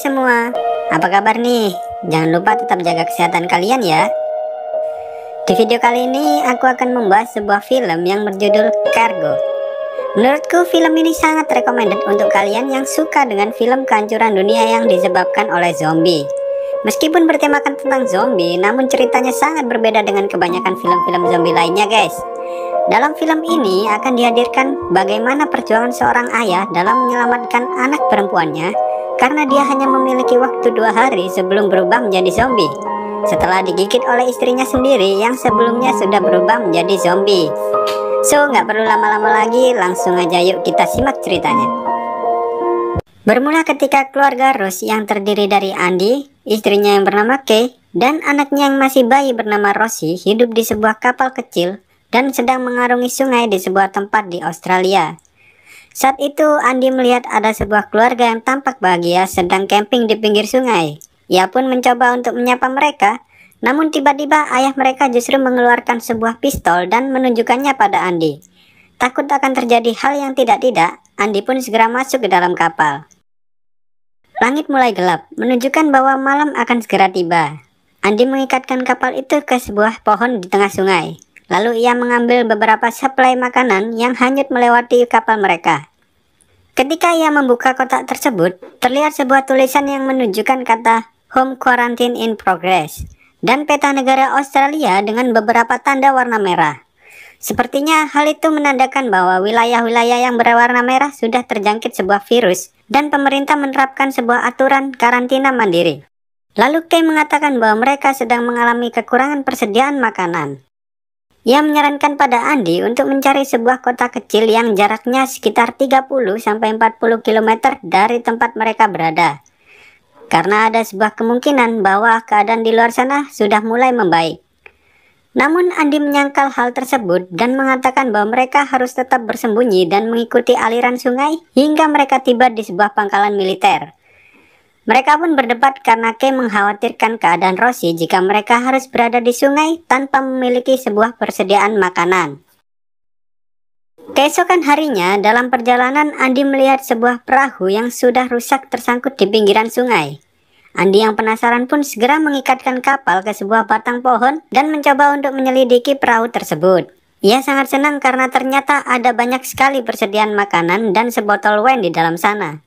semua, apa kabar nih? Jangan lupa tetap jaga kesehatan kalian ya. Di video kali ini aku akan membahas sebuah film yang berjudul Cargo. Menurutku film ini sangat recommended untuk kalian yang suka dengan film kehancuran dunia yang disebabkan oleh zombie. Meskipun bertemakan tentang zombie, namun ceritanya sangat berbeda dengan kebanyakan film-film zombie lainnya guys. Dalam film ini akan dihadirkan bagaimana perjuangan seorang ayah dalam menyelamatkan anak perempuannya karena dia hanya memiliki waktu 2 hari sebelum berubah menjadi zombie, setelah digigit oleh istrinya sendiri yang sebelumnya sudah berubah menjadi zombie. So, nggak perlu lama-lama lagi, langsung aja yuk kita simak ceritanya. Bermula ketika keluarga Rose yang terdiri dari Andy, istrinya yang bernama Kay, dan anaknya yang masih bayi bernama Rosie hidup di sebuah kapal kecil dan sedang mengarungi sungai di sebuah tempat di Australia. Saat itu Andy melihat ada sebuah keluarga yang tampak bahagia sedang camping di pinggir sungai. Ia pun mencoba untuk menyapa mereka, namun tiba-tiba ayah mereka justru mengeluarkan sebuah pistol dan menunjukkannya pada Andy. Takut akan terjadi hal yang tidak-tidak, Andy pun segera masuk ke dalam kapal. Langit mulai gelap, menunjukkan bahwa malam akan segera tiba. Andy mengikatkan kapal itu ke sebuah pohon di tengah sungai. Lalu ia mengambil beberapa suplai makanan yang hanyut melewati kapal mereka. Ketika ia membuka kotak tersebut, terlihat sebuah tulisan yang menunjukkan kata Home Quarantine in Progress dan peta negara Australia dengan beberapa tanda warna merah. Sepertinya hal itu menandakan bahwa wilayah-wilayah yang berwarna merah sudah terjangkit sebuah virus dan pemerintah menerapkan sebuah aturan karantina mandiri. Lalu Kay mengatakan bahwa mereka sedang mengalami kekurangan persediaan makanan. Ia menyarankan pada Andy untuk mencari sebuah kota kecil yang jaraknya sekitar 30-40 km dari tempat mereka berada. Karena ada sebuah kemungkinan bahwa keadaan di luar sana sudah mulai membaik. Namun Andy menyangkal hal tersebut dan mengatakan bahwa mereka harus tetap bersembunyi dan mengikuti aliran sungai hingga mereka tiba di sebuah pangkalan militer. Mereka pun berdebat karena Kay mengkhawatirkan keadaan Rosie jika mereka harus berada di sungai tanpa memiliki sebuah persediaan makanan. Keesokan harinya, dalam perjalanan Andy melihat sebuah perahu yang sudah rusak tersangkut di pinggiran sungai. Andy yang penasaran pun segera mengikatkan kapal ke sebuah batang pohon dan mencoba untuk menyelidiki perahu tersebut. Ia sangat senang karena ternyata ada banyak sekali persediaan makanan dan sebotol wine di dalam sana.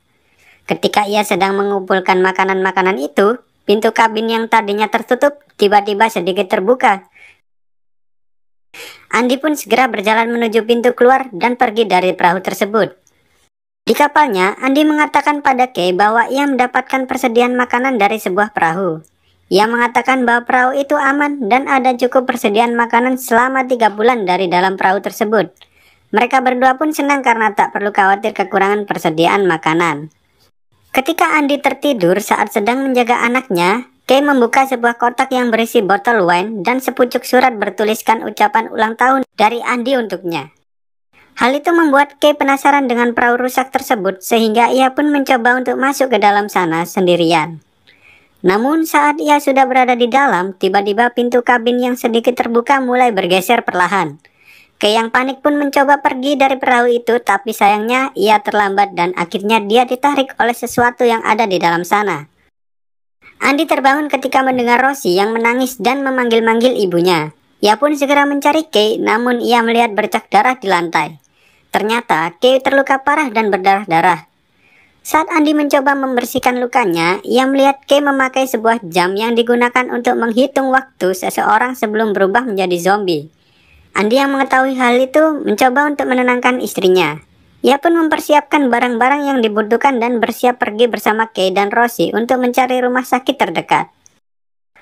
Ketika ia sedang mengumpulkan makanan-makanan itu, pintu kabin yang tadinya tertutup tiba-tiba sedikit terbuka. Andy pun segera berjalan menuju pintu keluar dan pergi dari perahu tersebut. Di kapalnya, Andy mengatakan pada Kay bahwa ia mendapatkan persediaan makanan dari sebuah perahu. Ia mengatakan bahwa perahu itu aman dan ada cukup persediaan makanan selama 3 bulan dari dalam perahu tersebut. Mereka berdua pun senang karena tak perlu khawatir kekurangan persediaan makanan. Ketika Andy tertidur saat sedang menjaga anaknya, Kay membuka sebuah kotak yang berisi botol wine dan sepucuk surat bertuliskan ucapan ulang tahun dari Andy untuknya. Hal itu membuat Kay penasaran dengan perahu rusak tersebut sehingga ia pun mencoba untuk masuk ke dalam sana sendirian. Namun saat ia sudah berada di dalam, tiba-tiba pintu kabin yang sedikit terbuka mulai bergeser perlahan. Kay yang panik pun mencoba pergi dari perahu itu, tapi sayangnya ia terlambat dan akhirnya dia ditarik oleh sesuatu yang ada di dalam sana. Andy terbangun ketika mendengar Rosie yang menangis dan memanggil-manggil ibunya. Ia pun segera mencari Kay, namun ia melihat bercak darah di lantai. Ternyata Kay terluka parah dan berdarah-darah. Saat Andy mencoba membersihkan lukanya, ia melihat Kay memakai sebuah jam yang digunakan untuk menghitung waktu seseorang sebelum berubah menjadi zombie. Andy yang mengetahui hal itu mencoba untuk menenangkan istrinya. Ia pun mempersiapkan barang-barang yang dibutuhkan dan bersiap pergi bersama Kay dan Rosie untuk mencari rumah sakit terdekat.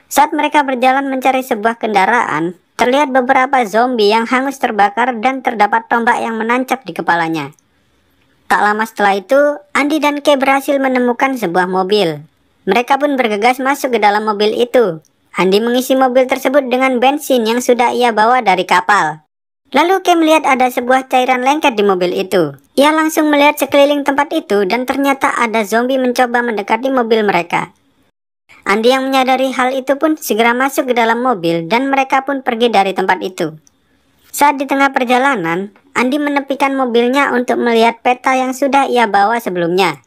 Saat mereka berjalan mencari sebuah kendaraan, terlihat beberapa zombie yang hangus terbakar dan terdapat tombak yang menancap di kepalanya. Tak lama setelah itu, Andy dan Kay berhasil menemukan sebuah mobil. Mereka pun bergegas masuk ke dalam mobil itu. Andy mengisi mobil tersebut dengan bensin yang sudah ia bawa dari kapal. Lalu Kay melihat ada sebuah cairan lengket di mobil itu. Ia langsung melihat sekeliling tempat itu dan ternyata ada zombie mencoba mendekati mobil mereka. Andy yang menyadari hal itu pun segera masuk ke dalam mobil dan mereka pun pergi dari tempat itu. Saat di tengah perjalanan, Andy menepikan mobilnya untuk melihat peta yang sudah ia bawa sebelumnya.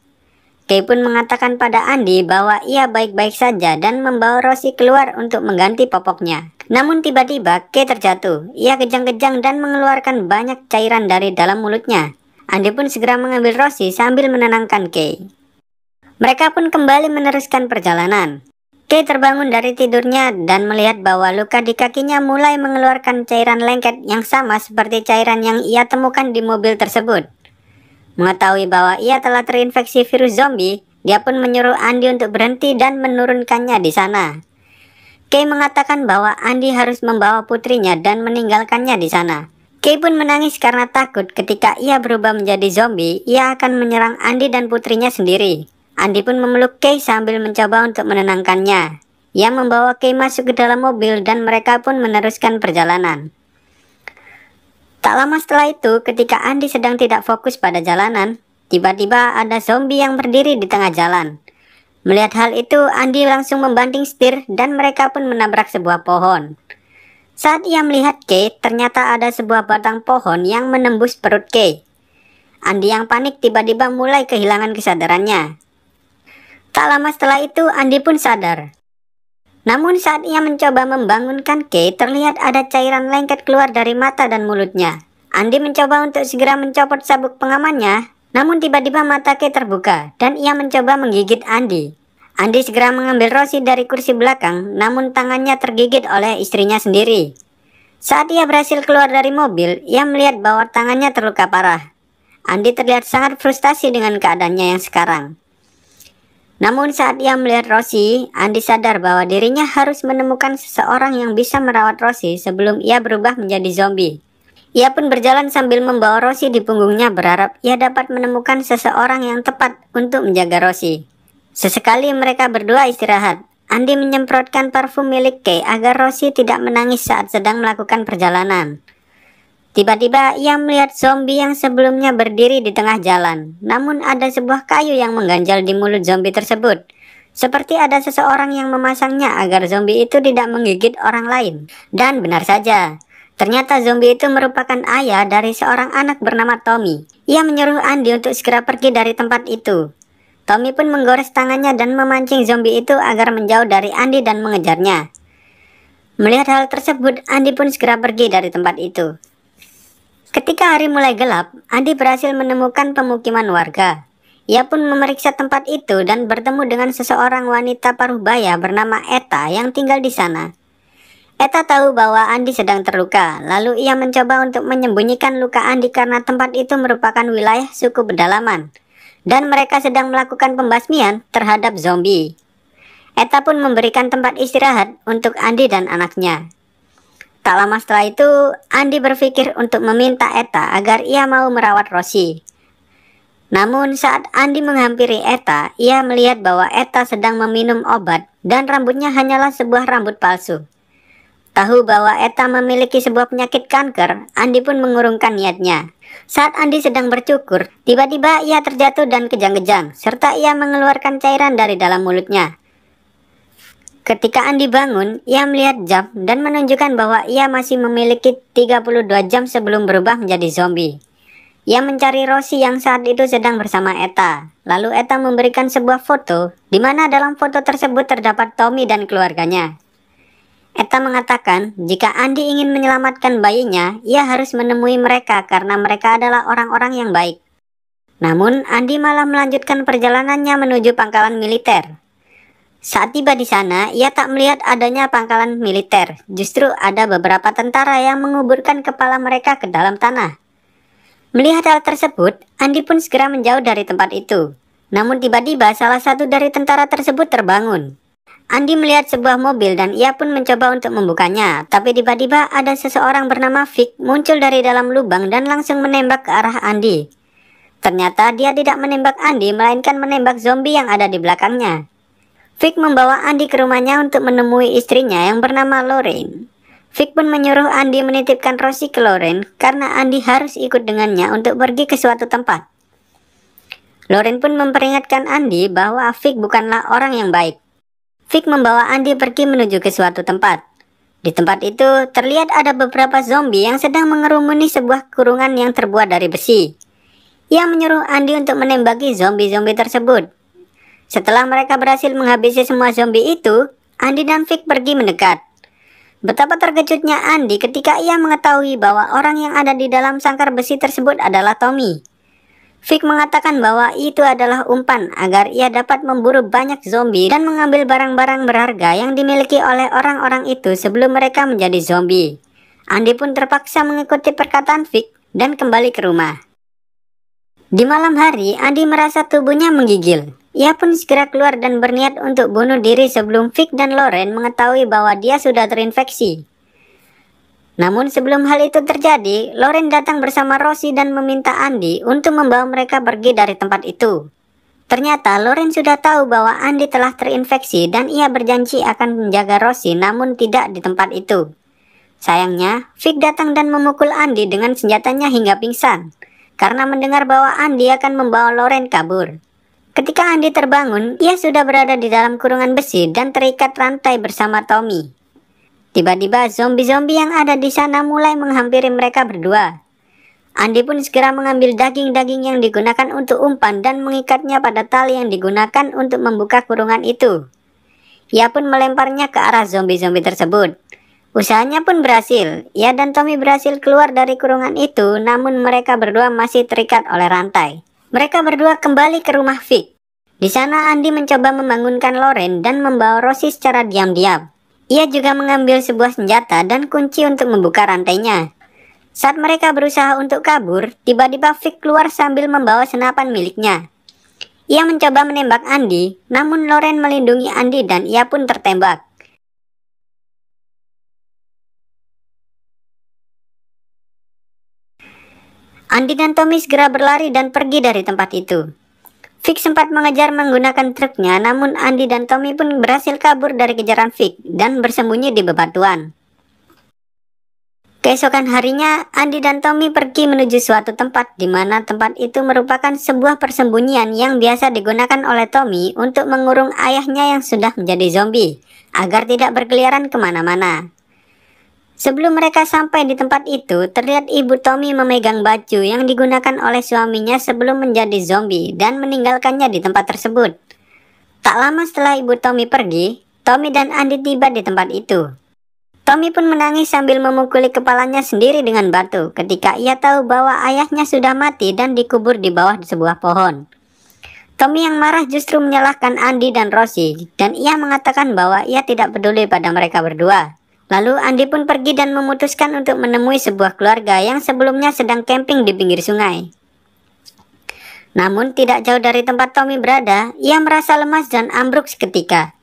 Kay pun mengatakan pada Andy bahwa ia baik-baik saja dan membawa Rosie keluar untuk mengganti popoknya. Namun tiba-tiba Kay terjatuh. Ia kejang-kejang dan mengeluarkan banyak cairan dari dalam mulutnya. Andy pun segera mengambil Rosie sambil menenangkan Kay. Mereka pun kembali meneruskan perjalanan. Kay terbangun dari tidurnya dan melihat bahwa luka di kakinya mulai mengeluarkan cairan lengket yang sama seperti cairan yang ia temukan di mobil tersebut. Mengetahui bahwa ia telah terinfeksi virus zombie, dia pun menyuruh Andy untuk berhenti dan menurunkannya di sana. Kay mengatakan bahwa Andy harus membawa putrinya dan meninggalkannya di sana. Kay pun menangis karena takut ketika ia berubah menjadi zombie, ia akan menyerang Andy dan putrinya sendiri. Andy pun memeluk Kay sambil mencoba untuk menenangkannya. Ia membawa Kay masuk ke dalam mobil dan mereka pun meneruskan perjalanan. Tak lama setelah itu, ketika Andy sedang tidak fokus pada jalanan, tiba-tiba ada zombie yang berdiri di tengah jalan. Melihat hal itu, Andy langsung membanting setir dan mereka pun menabrak sebuah pohon. Saat ia melihat Kay, ternyata ada sebuah batang pohon yang menembus perut Kay. Andy yang panik tiba-tiba mulai kehilangan kesadarannya. Tak lama setelah itu, Andy pun sadar. Namun saat ia mencoba membangunkan Kay, terlihat ada cairan lengket keluar dari mata dan mulutnya. Andy mencoba untuk segera mencopot sabuk pengamannya, namun tiba-tiba mata Kay terbuka dan ia mencoba menggigit Andy. Andy segera mengambil Rosie dari kursi belakang, namun tangannya tergigit oleh istrinya sendiri. Saat ia berhasil keluar dari mobil, ia melihat bahwa tangannya terluka parah. Andy terlihat sangat frustasi dengan keadaannya yang sekarang. Namun saat ia melihat Rosie, Andy sadar bahwa dirinya harus menemukan seseorang yang bisa merawat Rosie sebelum ia berubah menjadi zombie. Ia pun berjalan sambil membawa Rosie di punggungnya berharap ia dapat menemukan seseorang yang tepat untuk menjaga Rosie. Sesekali mereka berdua istirahat. Andy menyemprotkan parfum milik Kay agar Rosie tidak menangis saat sedang melakukan perjalanan. Tiba-tiba ia melihat zombie yang sebelumnya berdiri di tengah jalan. Namun ada sebuah kayu yang mengganjal di mulut zombie tersebut. Seperti ada seseorang yang memasangnya agar zombie itu tidak menggigit orang lain. Dan benar saja, ternyata zombie itu merupakan ayah dari seorang anak bernama Tommy. Ia menyuruh Andy untuk segera pergi dari tempat itu. Tommy pun menggores tangannya dan memancing zombie itu agar menjauh dari Andy dan mengejarnya. Melihat hal tersebut, Andy pun segera pergi dari tempat itu. Ketika hari mulai gelap, Andy berhasil menemukan pemukiman warga. Ia pun memeriksa tempat itu dan bertemu dengan seseorang wanita paruh baya bernama Eta yang tinggal di sana. Eta tahu bahwa Andy sedang terluka, lalu ia mencoba untuk menyembunyikan luka Andy karena tempat itu merupakan wilayah suku pedalaman, dan mereka sedang melakukan pembasmian terhadap zombie. Eta pun memberikan tempat istirahat untuk Andy dan anaknya. Tak lama setelah itu, Andy berpikir untuk meminta Eta agar ia mau merawat Rosie. Namun saat Andy menghampiri Eta, ia melihat bahwa Eta sedang meminum obat dan rambutnya hanyalah sebuah rambut palsu. Tahu bahwa Eta memiliki sebuah penyakit kanker, Andy pun mengurungkan niatnya. Saat Andy sedang bercukur, tiba-tiba ia terjatuh dan kejang-kejang, serta ia mengeluarkan cairan dari dalam mulutnya. Ketika Andy bangun, ia melihat jam dan menunjukkan bahwa ia masih memiliki 32 jam sebelum berubah menjadi zombie. Ia mencari Rosie yang saat itu sedang bersama Eta. Lalu Eta memberikan sebuah foto, di mana dalam foto tersebut terdapat Tommy dan keluarganya. Eta mengatakan jika Andy ingin menyelamatkan bayinya, ia harus menemui mereka karena mereka adalah orang-orang yang baik. Namun Andy malah melanjutkan perjalanannya menuju pangkalan militer. Saat tiba di sana, ia tak melihat adanya pangkalan militer. Justru ada beberapa tentara yang menguburkan kepala mereka ke dalam tanah. Melihat hal tersebut, Andy pun segera menjauh dari tempat itu. Namun tiba-tiba salah satu dari tentara tersebut terbangun. Andy melihat sebuah mobil dan ia pun mencoba untuk membukanya. Tapi tiba-tiba ada seseorang bernama Vic muncul dari dalam lubang dan langsung menembak ke arah Andy. Ternyata dia tidak menembak Andy, melainkan menembak zombie yang ada di belakangnya. Vic membawa Andy ke rumahnya untuk menemui istrinya yang bernama Lorraine. Vic pun menyuruh Andy menitipkan Rosie ke Lorraine karena Andy harus ikut dengannya untuk pergi ke suatu tempat. Lorraine pun memperingatkan Andy bahwa Vic bukanlah orang yang baik. Vic membawa Andy pergi menuju ke suatu tempat. Di tempat itu terlihat ada beberapa zombie yang sedang mengerumuni sebuah kurungan yang terbuat dari besi. Ia menyuruh Andy untuk menembaki zombie-zombie tersebut. Setelah mereka berhasil menghabisi semua zombie itu, Andy dan Vic pergi mendekat. Betapa terkejutnya Andy ketika ia mengetahui bahwa orang yang ada di dalam sangkar besi tersebut adalah Tommy. Vic mengatakan bahwa itu adalah umpan agar ia dapat memburu banyak zombie dan mengambil barang-barang berharga yang dimiliki oleh orang-orang itu sebelum mereka menjadi zombie. Andy pun terpaksa mengikuti perkataan Vic dan kembali ke rumah. Di malam hari, Andy merasa tubuhnya menggigil. Ia pun segera keluar dan berniat untuk bunuh diri sebelum Vic dan Lauren mengetahui bahwa dia sudah terinfeksi. Namun sebelum hal itu terjadi, Lauren datang bersama Rosie dan meminta Andy untuk membawa mereka pergi dari tempat itu. Ternyata Lauren sudah tahu bahwa Andy telah terinfeksi dan ia berjanji akan menjaga Rosie namun tidak di tempat itu. Sayangnya, Vic datang dan memukul Andy dengan senjatanya hingga pingsan, karena mendengar bahwa Andy akan membawa Lauren kabur. Ketika Andy terbangun, ia sudah berada di dalam kurungan besi dan terikat rantai bersama Tommy. Tiba-tiba zombie-zombie yang ada di sana mulai menghampiri mereka berdua. Andy pun segera mengambil daging-daging yang digunakan untuk umpan dan mengikatnya pada tali yang digunakan untuk membuka kurungan itu. Ia pun melemparnya ke arah zombie-zombie tersebut. Usahanya pun berhasil. Ia dan Tommy berhasil keluar dari kurungan itu, namun mereka berdua masih terikat oleh rantai. Mereka berdua kembali ke rumah Vic. Di sana Andy mencoba membangunkan Lauren dan membawa Rosie secara diam-diam. Ia juga mengambil sebuah senjata dan kunci untuk membuka rantainya. Saat mereka berusaha untuk kabur, tiba-tiba Vic keluar sambil membawa senapan miliknya. Ia mencoba menembak Andy, namun Lauren melindungi Andy dan ia pun tertembak. Andy dan Tommy segera berlari dan pergi dari tempat itu. Vic sempat mengejar menggunakan truknya, namun Andy dan Tommy pun berhasil kabur dari kejaran Vic dan bersembunyi di bebatuan. Keesokan harinya, Andy dan Tommy pergi menuju suatu tempat di mana tempat itu merupakan sebuah persembunyian yang biasa digunakan oleh Tommy untuk mengurung ayahnya yang sudah menjadi zombie, agar tidak berkeliaran kemana-mana. Sebelum mereka sampai di tempat itu, terlihat ibu Tommy memegang baju yang digunakan oleh suaminya sebelum menjadi zombie dan meninggalkannya di tempat tersebut. Tak lama setelah ibu Tommy pergi, Tommy dan Andy tiba di tempat itu. Tommy pun menangis sambil memukuli kepalanya sendiri dengan batu ketika ia tahu bahwa ayahnya sudah mati dan dikubur di bawah sebuah pohon. Tommy yang marah justru menyalahkan Andy dan Rosie, dan ia mengatakan bahwa ia tidak peduli pada mereka berdua. Lalu Andy pun pergi dan memutuskan untuk menemui sebuah keluarga yang sebelumnya sedang camping di pinggir sungai. Namun tidak jauh dari tempat Tommy berada, ia merasa lemas dan ambruk seketika.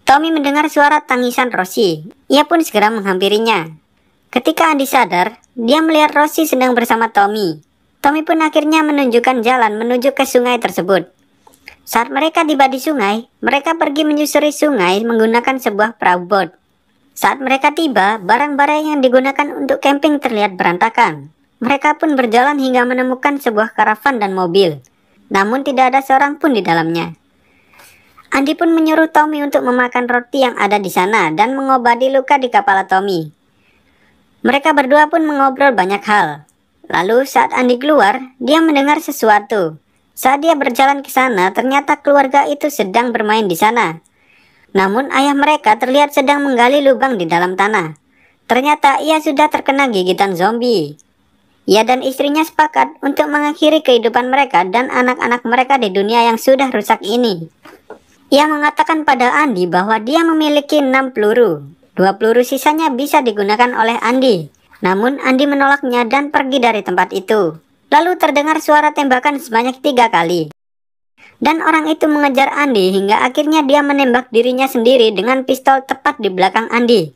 Tommy mendengar suara tangisan Rosie. Ia pun segera menghampirinya. Ketika Andy sadar, dia melihat Rosie sedang bersama Tommy. Tommy pun akhirnya menunjukkan jalan menuju ke sungai tersebut. Saat mereka tiba di sungai, mereka pergi menyusuri sungai menggunakan sebuah perahu boat. Saat mereka tiba, barang-barang yang digunakan untuk camping terlihat berantakan. Mereka pun berjalan hingga menemukan sebuah karavan dan mobil. Namun tidak ada seorang pun di dalamnya. Andy pun menyuruh Tommy untuk memakan roti yang ada di sana dan mengobati luka di kepala Tommy. Mereka berdua pun mengobrol banyak hal. Lalu saat Andy keluar, dia mendengar sesuatu. Saat dia berjalan ke sana, ternyata keluarga itu sedang bermain di sana. Namun ayah mereka terlihat sedang menggali lubang di dalam tanah. Ternyata ia sudah terkena gigitan zombie. Ia dan istrinya sepakat untuk mengakhiri kehidupan mereka dan anak-anak mereka di dunia yang sudah rusak ini. Ia mengatakan pada Andy bahwa dia memiliki 6 peluru. 2 peluru sisanya bisa digunakan oleh Andy. Namun Andy menolaknya dan pergi dari tempat itu. Lalu terdengar suara tembakan sebanyak 3 kali. Dan orang itu mengejar Andy hingga akhirnya dia menembak dirinya sendiri dengan pistol tepat di belakang Andy.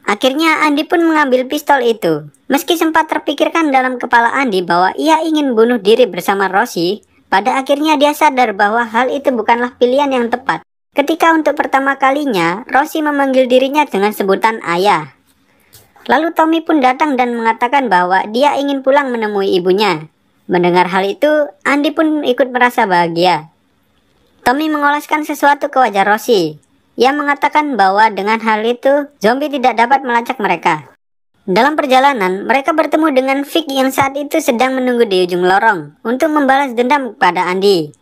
Akhirnya Andy pun mengambil pistol itu. Meski sempat terpikirkan dalam kepala Andy bahwa ia ingin bunuh diri bersama Rosie, pada akhirnya dia sadar bahwa hal itu bukanlah pilihan yang tepat. Ketika untuk pertama kalinya, Rosie memanggil dirinya dengan sebutan ayah. Lalu Tommy pun datang dan mengatakan bahwa dia ingin pulang menemui ibunya. Mendengar hal itu, Andy pun ikut merasa bahagia. Tommy mengoleskan sesuatu ke wajah Rosie. Ia mengatakan bahwa dengan hal itu, zombie tidak dapat melacak mereka. Dalam perjalanan, mereka bertemu dengan Vic yang saat itu sedang menunggu di ujung lorong untuk membalas dendam kepada Andy.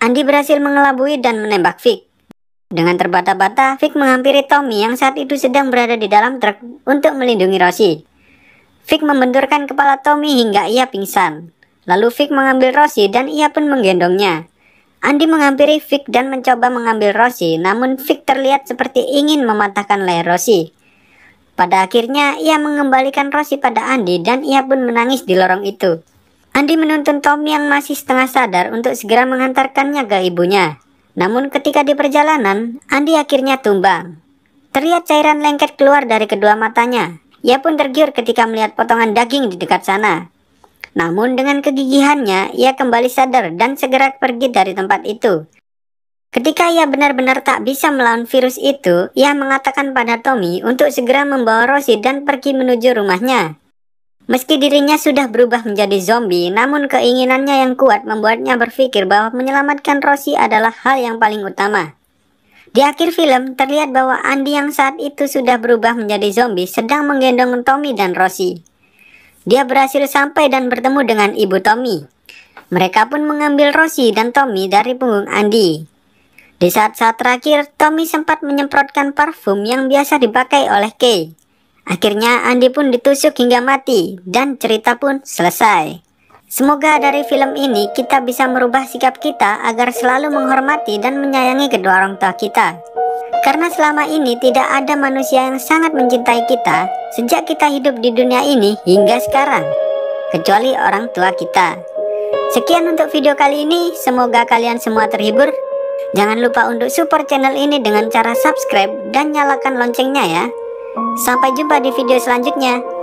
Andy berhasil mengelabui dan menembak Vic. Dengan terbata-bata, Vic menghampiri Tommy yang saat itu sedang berada di dalam truk untuk melindungi Rosie. Vic membenturkan kepala Tommy hingga ia pingsan. Lalu Vic mengambil Rosie dan ia pun menggendongnya. Andy menghampiri Vic dan mencoba mengambil Rosie, namun Vic terlihat seperti ingin mematahkan leher Rosie. Pada akhirnya, ia mengembalikan Rosie pada Andy dan ia pun menangis di lorong itu. Andy menuntun Tommy yang masih setengah sadar untuk segera mengantarkannya ke ibunya. Namun ketika di perjalanan, Andy akhirnya tumbang. Terlihat cairan lengket keluar dari kedua matanya. Ia pun tergiur ketika melihat potongan daging di dekat sana. Namun dengan kegigihannya, ia kembali sadar dan segera pergi dari tempat itu. Ketika ia benar-benar tak bisa melawan virus itu, ia mengatakan pada Tommy untuk segera membawa Rosie dan pergi menuju rumahnya. Meski dirinya sudah berubah menjadi zombie, namun keinginannya yang kuat membuatnya berpikir bahwa menyelamatkan Rosie adalah hal yang paling utama. Di akhir film, terlihat bahwa Andy yang saat itu sudah berubah menjadi zombie sedang menggendong Tommy dan Rosie. Dia berhasil sampai dan bertemu dengan ibu Tommy. Mereka pun mengambil Rosie dan Tommy dari punggung Andy. Di saat-saat terakhir, Tommy sempat menyemprotkan parfum yang biasa dipakai oleh Kay. Akhirnya Andy pun ditusuk hingga mati dan cerita pun selesai. Semoga dari film ini kita bisa merubah sikap kita agar selalu menghormati dan menyayangi kedua orang tua kita. Karena selama ini tidak ada manusia yang sangat mencintai kita sejak kita hidup di dunia ini hingga sekarang, kecuali orang tua kita. Sekian untuk video kali ini, semoga kalian semua terhibur. Jangan lupa untuk support channel ini dengan cara subscribe dan nyalakan loncengnya ya. Sampai jumpa di video selanjutnya.